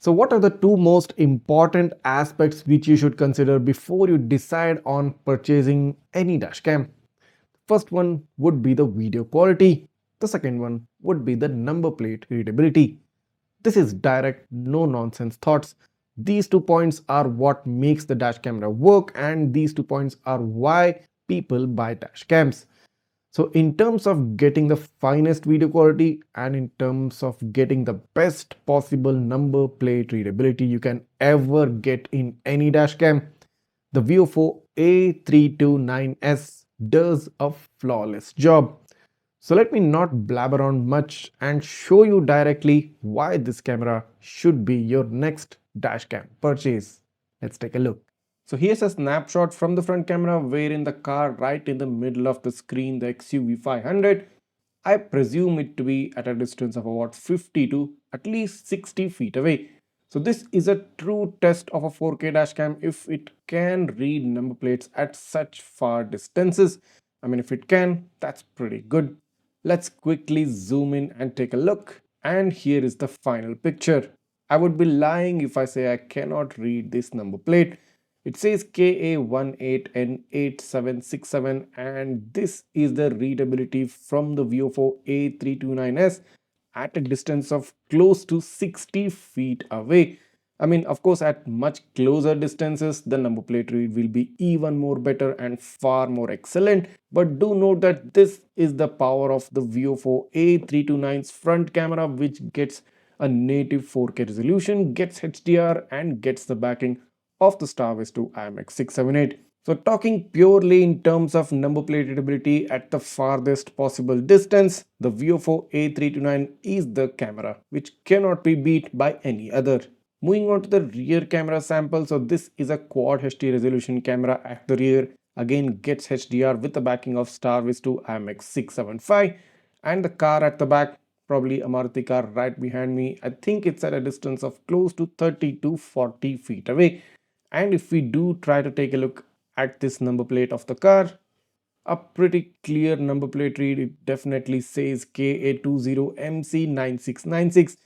So what are the two most important aspects which you should consider before you decide on purchasing any dashcam? First one would be the video quality. The second one would be the number plate readability. This is direct, no nonsense thoughts. These 2 points are what makes the dash camera work, and these 2 points are why people buy dash cams. So in terms of getting the finest video quality and in terms of getting the best possible number plate readability you can ever get in any dash cam, the VIOFO A329S does a flawless job. So let me not blabber on much and show you directly why this camera should be your next dashcam purchase. Let's take a look. So here's a snapshot from the front camera wherein the car right in the middle of the screen, the XUV 500. I presume it to be at a distance of about 50 to at least 60 feet away. So this is a true test of a 4K dashcam if it can read number plates at such far distances. I mean, if it can, that's pretty good. Let's quickly zoom in and take a look. And here is the final picture. I would be lying if I say I cannot read this number plate. It says KA18N8767 and this is the readability from the VIOFO A329S at a distance of close to 60 feet away. I mean, of course, at much closer distances, the number plate read will be even more better and far more excellent. But do note that this is the power of the VIOFO A329's front camera, which gets a native 4K resolution, gets HDR and gets the backing of the StarVis2 IMX678. So talking purely in terms of number plate readability at the farthest possible distance, the VIOFO A329 is the camera which cannot be beat by any other. Moving on to the rear camera sample, so this is a quad HD resolution camera at the rear, again gets HDR with the backing of StarVis2 IMX675, and the car at the back, probably a Maruti car right behind me, I think it's at a distance of close to 30 to 40 feet away. And if we do try to take a look at this number plate of the car, a pretty clear number plate read. It definitely says KA20MC9696.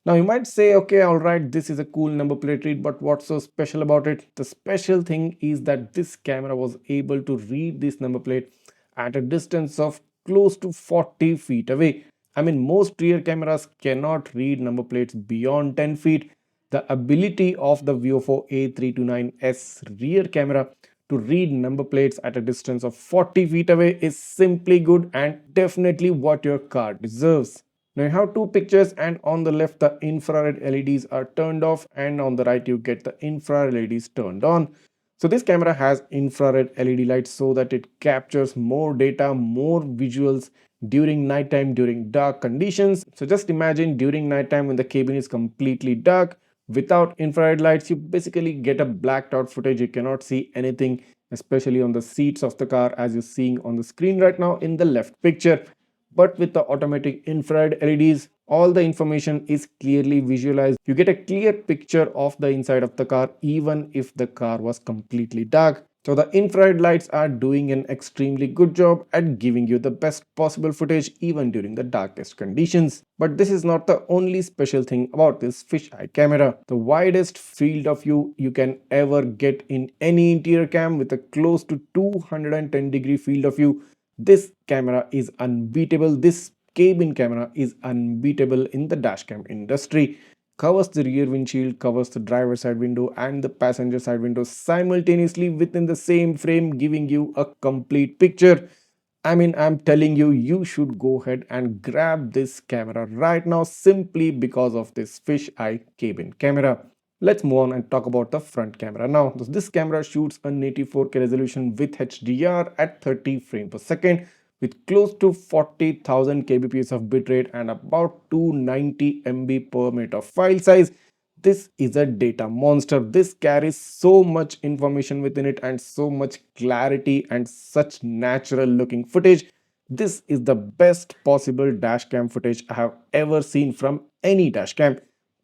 Now you might say, okay, alright, this is a cool number plate read, but what's so special about it? The special thing is that this camera was able to read this number plate at a distance of close to 40 feet away. I mean, most rear cameras cannot read number plates beyond 10 feet. The ability of the VIOFO A329S rear camera to read number plates at a distance of 40 feet away is simply good and definitely what your car deserves. Now you have two pictures, and on the left the infrared LEDs are turned off and on the right you get the infrared LEDs turned on. So this camera has infrared LED lights so that it captures more data, more visuals during nighttime, during dark conditions. So just imagine during nighttime when the cabin is completely dark, without infrared lights, you basically get a blacked out footage. You cannot see anything, especially on the seats of the car as you're seeing on the screen right now in the left picture. But with the automatic infrared LEDs, all the information is clearly visualized. You get a clear picture of the inside of the car even if the car was completely dark. So the infrared lights are doing an extremely good job at giving you the best possible footage even during the darkest conditions. But this is not the only special thing about this fisheye camera. The widest field of view you can ever get in any interior cam with a close to 210-degree field of view. This camera is unbeatable. This cabin camera is unbeatable in the dashcam industry. Covers the rear windshield, covers the driver side window and the passenger side window simultaneously within the same frame, giving you a complete picture. I mean, I'm telling you, you should go ahead and grab this camera right now simply because of this fisheye cabin camera. Let's move on and talk about the front camera now. This camera shoots a native 4K resolution with HDR at 30 frames per second with close to 40,000 kbps of bitrate and about 290 MB per minute of file size. This is a data monster. This carries so much information within it and so much clarity and such natural looking footage. This is the best possible dashcam footage I have ever seen from any dashcam.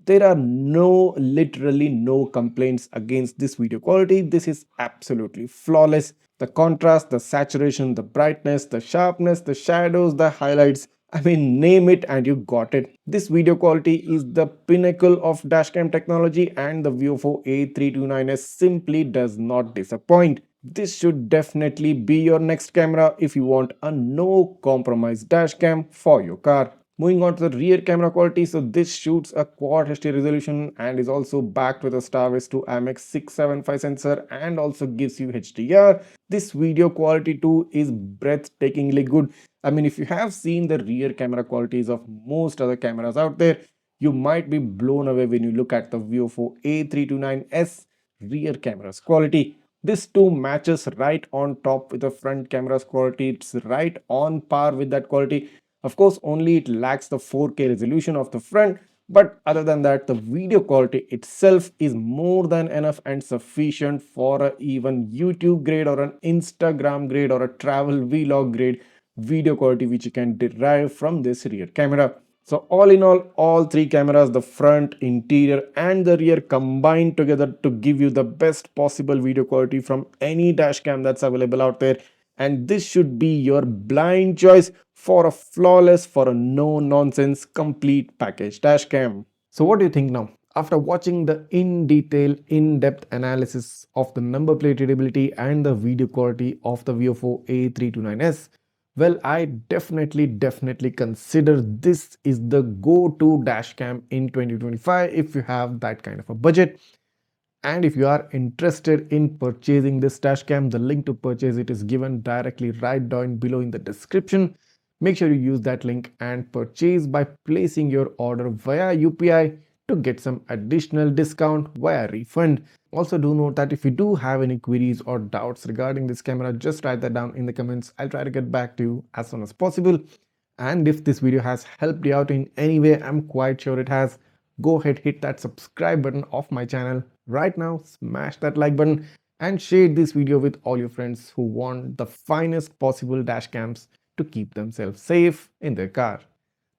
There are literally no complaints against this video quality. This is absolutely flawless. The contrast, the saturation, the brightness, the sharpness, the shadows, the highlights. I mean, name it and you got it. This video quality is the pinnacle of dashcam technology, and the VIOFO A329S simply does not disappoint. This should definitely be your next camera if you want a no compromise dashcam for your car. Moving on to the rear camera quality, so this shoots a quad HD resolution and is also backed with a Starvis 2 IMX675 sensor and also gives you HDR. This video quality too is breathtakingly good. I mean, if you have seen the rear camera qualities of most other cameras out there, you might be blown away when you look at the VIOFO A329S rear camera's quality. This too matches right on top with the front camera's quality. It's right on par with that quality. Of course, only it lacks the 4K resolution of the front, but other than that, the video quality itself is more than enough and sufficient for a even YouTube grade or an Instagram grade or a travel vlog grade video quality which you can derive from this rear camera. So all in all three cameras, the front, interior and the rear, combined together to give you the best possible video quality from any dash cam that's available out there. And this should be your blind choice for a flawless, for a no nonsense complete package dash cam. So what do you think now? After watching the in-depth analysis of the number plate readability and the video quality of the VIOFO A329S, well, I definitely consider this is the go-to dash cam in 2025 if you have that kind of a budget. And if you are interested in purchasing this dash cam, the link to purchase it is given directly right down below in the description. Make sure you use that link and purchase by placing your order via UPI to get some additional discount via refund. Also, do note that if you do have any queries or doubts regarding this camera, just write that down in the comments. I'll try to get back to you as soon as possible. And if this video has helped you out in any way, I'm quite sure it has, go ahead, hit that subscribe button of my channel right now, smash that like button and share this video with all your friends who want the finest possible dash cams to keep themselves safe in their car.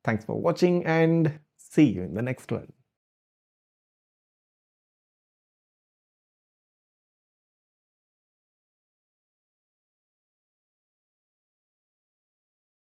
Thanks for watching and see you in the next one.